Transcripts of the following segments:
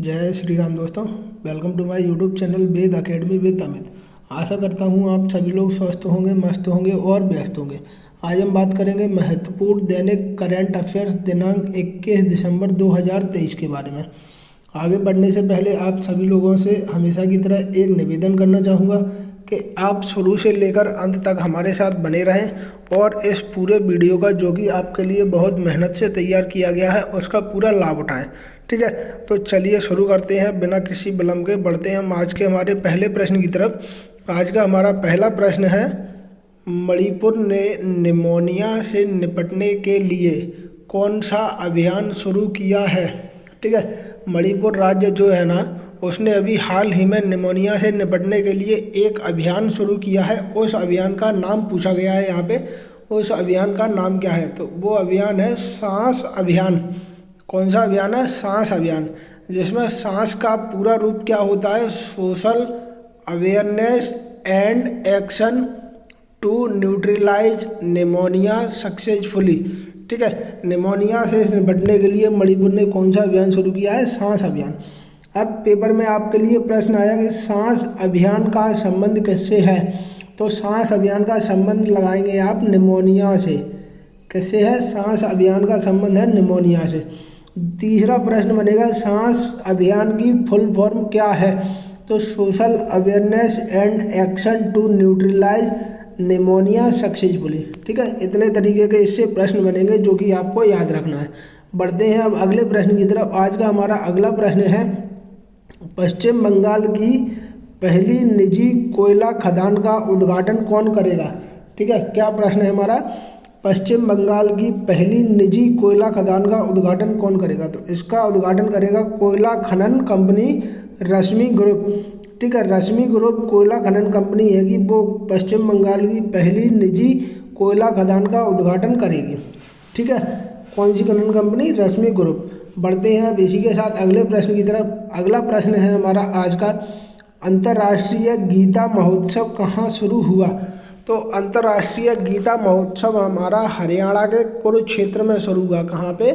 जय श्री राम दोस्तों। Welcome to my YouTube channel Ved academy with Amit. आशा करता हूँ आप सभी लोग स्वस्थ होंगे, मस्त होंगे और व्यस्त होंगे। आज हम बात करेंगे महत्वपूर्ण दैनिक करंट अफेयर्स दिनांक 21 दिसंबर 2023 के बारे में। आगे बढ़ने से पहले आप सभी लोगों से हमेशा की तरह एक निवेदन करना चाहूँगा कि आप शुरू से लेकर अंत तक हमारे साथ बने रहें और इस पूरे वीडियो का, जो कि आपके लिए बहुत मेहनत से तैयार किया गया है, उसका पूरा लाभ उठाएं। ठीक है, तो चलिए शुरू करते हैं। बिना किसी विलंब के बढ़ते हैं हम आज के हमारे पहले प्रश्न की तरफ। आज का हमारा पहला प्रश्न है, मणिपुर ने निमोनिया से निपटने के लिए कौन सा अभियान शुरू किया है। ठीक है, मणिपुर राज्य जो है ना, उसने अभी हाल ही में निमोनिया से निपटने के लिए एक अभियान शुरू किया है। उस अभियान का नाम पूछा गया है यहाँ पे। उस अभियान का नाम क्या है? तो वो अभियान है सांस अभियान। कौन सा अभियान है? सांस अभियान, जिसमें सांस का पूरा रूप क्या होता है? Social awareness and action to neutralise pneumonia successfully. ठीक है, निमोनिया से निपटने के लिए मणिपुर ने कौन सा अभियान शुरू किया है? सांस अभियान। अब पेपर में आपके लिए प्रश्न आया कि सांस अभियान का संबंध किससे है? तो सांस अभियान का संबंध लगाएंगे आप निमोनिया से। किससे है? सांस अभियान का संबंध है निमोनिया से। तीसरा प्रश्न बनेगा, सांस अभियान की फुल फॉर्म क्या है? तो social awareness and action to neutralise pneumonia successfully. ठीक है, इतने तरीके के इससे प्रश्न बनेंगे जो कि आपको याद रखना है। बढ़ते हैं अब अगले प्रश्न की तरफ। आज का हमारा अगला प्रश्न है, पश्चिम बंगाल की पहली निजी कोयला खदान का उद्घाटन कौन करेगा? ठीक है, क्या प्रश्न है हमारा? पश्चिम बंगाल की पहली निजी कोयला खदान का उद्घाटन कौन करेगा? तो इसका उद्घाटन करेगा कोयला खनन कंपनी रश्मि ग्रुप। ठीक है, रश्मि ग्रुप कोयला खनन कंपनी है कि वो पश्चिम बंगाल की पहली निजी कोयला खदान का उद्घाटन करेगी। ठीक है, कौन सी खनन कंपनी? रश्मि ग्रुप। बढ़ते हैं अब इसी के साथ अगले प्रश्न की तरफ। अगला प्रश्न है हमारा आज का, अंतर्राष्ट्रीय गीता महोत्सव कहाँ शुरू हुआ? तो अंतर्राष्ट्रीय गीता महोत्सव हमारा हरियाणा के कुरुक्षेत्र में शुरू हुआ। कहाँ पे?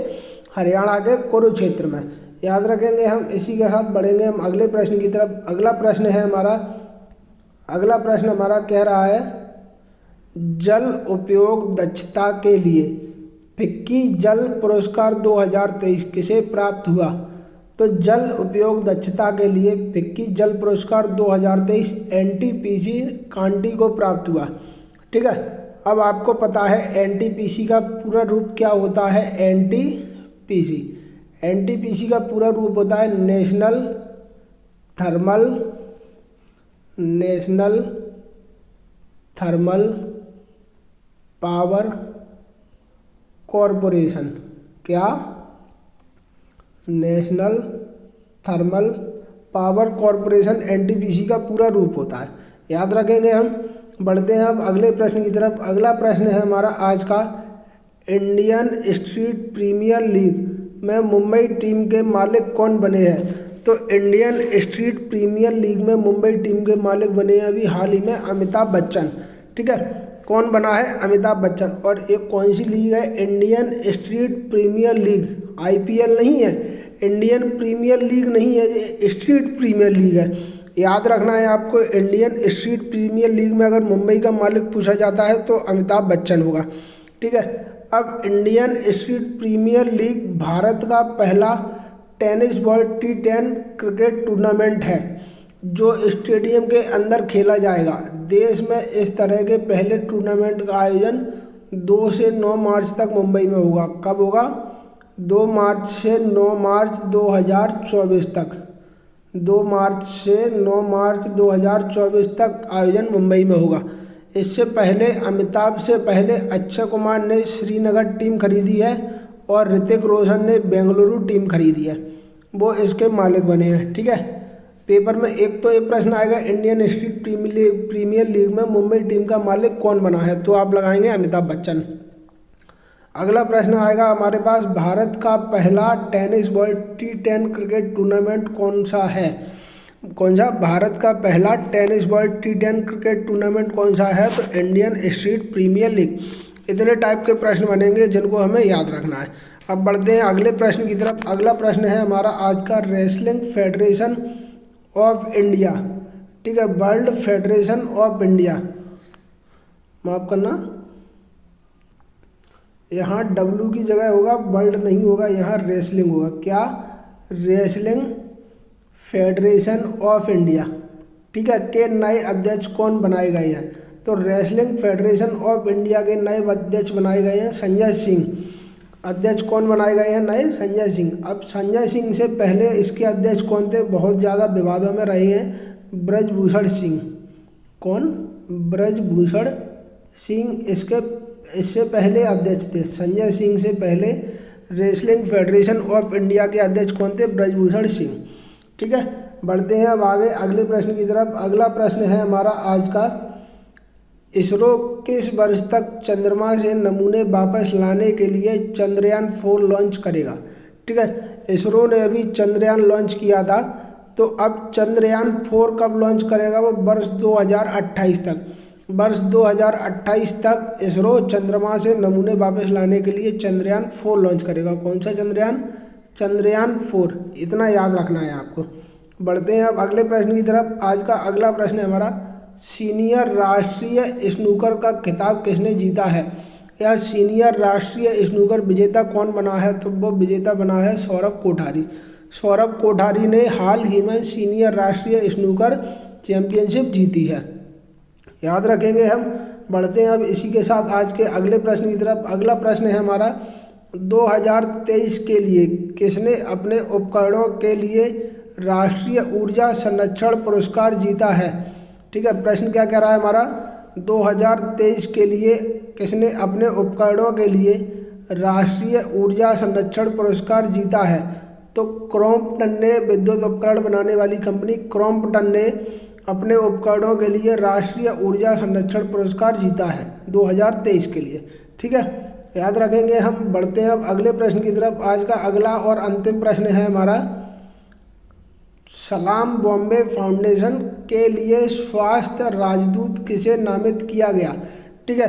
हरियाणा के कुरुक्षेत्र में। याद रखेंगे हम। इसी के साथ बढ़ेंगे हम अगले प्रश्न की तरफ। अगला प्रश्न हमारा कह रहा है, जल उपयोग दक्षता के लिए फिक्की जल पुरस्कार 2023 किसे प्राप्त हुआ? तो जल उपयोग दक्षता के लिए फिक्की जल पुरस्कार 2023 एनटीपीसी कांटी को प्राप्त हुआ। ठीक है, अब आपको पता है एनटीपीसी का पूरा रूप क्या होता है? एनटीपीसी का पूरा रूप होता है नेशनल थर्मल पावर कॉरपोरेशन। क्या? National thermal power corporation NTPC का पूरा रूप होता है। याद रखेंगे हम। बढ़ते हैं अब अगले प्रश्न की तरफ। अगला प्रश्न है हमारा आज का, इंडियन स्ट्रीट प्रीमियर लीग में मुंबई टीम के मालिक कौन बने हैं? तो इंडियन स्ट्रीट प्रीमियर लीग में मुंबई टीम के मालिक बने हैं अभी हाल ही में अमिताभ बच्चन। ठीक है, कौन बना है? अमिताभ बच्चन। और एक कौन सी लीग है? Indian street premier league. IPL नहीं है, इंडियन प्रीमियर लीग नहीं है, ये स्ट्रीट प्रीमियर लीग है। याद रखना है आपको। इंडियन स्ट्रीट प्रीमियर लीग में अगर मुंबई का मालिक पूछा जाता है तो अमिताभ बच्चन होगा। ठीक है, अब Indian street premier league Bharat का पहला tennis ball T10 cricket tournament है जो स्टेडियम के अंदर खेला जाएगा। देश में इस तरह के पहले टूर्नामेंट का आयोजन 2 से 9 मार्च तक मुंबई में होगा। कब होगा? 2 मार्च से 9 मार्च 2024 तक। 2 मार्च से 9 मार्च 2024 तक आयोजन मुंबई में होगा। इससे पहले अमिताभ से पहले अक्षय कुमार ने श्रीनगर टीम खरीदी है और ऋतिक रोशन ने बेंगलुरु टीम खरीदी है। वो इसके मालिक बने हैं। ठीक है, पेपर में एक प्रश्न आएगा, इंडियन स्ट्रीट प्रीमियर लीग में मुंबई टीम का मालिक कौन बना है? तो आप लगाएंगे अमिताभ बच्चन। अगला प्रश्न आएगा हमारे पास, भारत का पहला tennis ball T10 cricket tournament कौन सा है? कौन सा? भारत का पहला tennis ball T10 cricket tournament कौन सा है? तो इंडियन स्ट्रीट प्रीमियर लीग। इतने टाइप के प्रश्न बनेंगे जिनको हमें याद रखना है। अब बढ़ते हैं अगले प्रश्न की तरफ। अगला प्रश्न है हमारा आज का, रेसलिंग फेडरेशन ऑफ इंडिया, ठीक है, वर्ल्ड फेडरेशन ऑफ इंडिया, माफ करना यहाँ डब्ल्यू की जगह होगा, वर्ल्ड नहीं होगा, यहाँ रेसलिंग होगा। क्या? रेसलिंग फेडरेशन ऑफ इंडिया, ठीक है, के नए अध्यक्ष कौन बनाए गए हैं? तो रेसलिंग फेडरेशन ऑफ इंडिया के नए अध्यक्ष बनाए गए हैं संजय सिंह। अध्यक्ष कौन बनाए गए हैं नए? संजय सिंह। अब संजय सिंह से पहले इसके अध्यक्ष कौन थे? बहुत ज़्यादा विवादों में रहे हैं, ब्रजभूषण सिंह। कौन? ब्रजभूषण सिंह इससे पहले अध्यक्ष थे। संजय सिंह से पहले रेसलिंग फेडरेशन ऑफ इंडिया के अध्यक्ष कौन थे? ब्रजभूषण सिंह। ठीक है, बढ़ते हैं अब आगे अगले प्रश्न की तरफ। अगला प्रश्न है हमारा आज का, इसरो किस वर्ष तक चंद्रमा से नमूने वापस लाने के लिए चंद्रयान 4 लॉन्च करेगा? ठीक है, इसरो ने अभी चंद्रयान लॉन्च किया था, तो अब चंद्रयान 4 कब लॉन्च करेगा? वो वर्ष 2028 तक। वर्ष 2028 तक इसरो चंद्रमा से नमूने वापस लाने के लिए चंद्रयान 4 लॉन्च करेगा। कौन सा चंद्रयान? चंद्रयान 4, इतना याद रखना है आपको। बढ़ते हैं अब अगले प्रश्न की तरफ। आज का अगला प्रश्न है हमारा, सीनियर राष्ट्रीय स्नूकर का खिताब किसने जीता है? या सीनियर राष्ट्रीय स्नूकर विजेता कौन बना है? तो वो विजेता बना है सौरभ कोठारी। सौरभ कोठारी ने हाल ही में सीनियर राष्ट्रीय स्नूकर चैंपियनशिप जीती है, याद रखेंगे हम। बढ़ते हैं अब इसी के साथ आज के अगले प्रश्न की तरफ। अगला प्रश्न है हमारा, 2023 के लिए किसने अपने उपकरणों के लिए राष्ट्रीय ऊर्जा संरक्षण पुरस्कार जीता है? ठीक है, प्रश्न क्या कह रहा है हमारा, 2023 के लिए किसने अपने उपकरणों के लिए राष्ट्रीय ऊर्जा संरक्षण पुरस्कार जीता है? तो क्रॉम्पटन ने, विद्युत उपकरण बनाने वाली कंपनी क्रॉम्पटन ने अपने उपकरणों के लिए राष्ट्रीय ऊर्जा संरक्षण पुरस्कार जीता है 2023 के लिए। ठीक है, याद रखेंगे हम। बढ़ते हैं अब अगले प्रश्न की तरफ। आज का अगला और अंतिम प्रश्न है हमारा, सलाम बॉम्बे फाउंडेशन के लिए स्वास्थ्य राजदूत किसे नामित किया गया? ठीक है,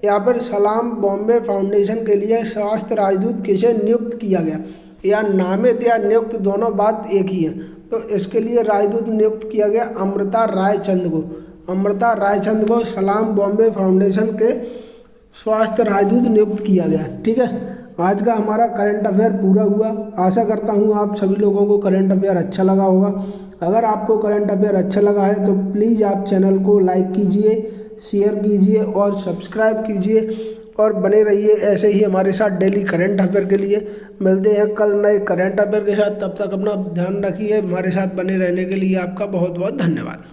यहाँ पर सलाम बॉम्बे फाउंडेशन के लिए स्वास्थ्य राजदूत किसे नियुक्त किया गया? या नामित या नियुक्त दोनों बात एक ही है। तो इसके लिए राजदूत नियुक्त किया गया अमृता रायचंद को। अमृता रायचंद को सलाम बॉम्बे फाउंडेशन के स्वास्थ्य राजदूत नियुक्त किया गया। ठीक है, आज का हमारा करंट अफेयर पूरा हुआ। आशा करता हूँ आप सभी लोगों को करंट अफेयर अच्छा लगा होगा। अगर आपको करंट अफेयर अच्छा लगा है तो प्लीज़ आप चैनल को लाइक कीजिए, शेयर कीजिए और सब्सक्राइब कीजिए और बने रहिए ऐसे ही हमारे साथ डेली करंट अफेयर के लिए। मिलते हैं कल नए करंट अफेयर के साथ, तब तक अपना ध्यान रखिए। हमारे साथ बने रहने के लिए आपका बहुत बहुत धन्यवाद।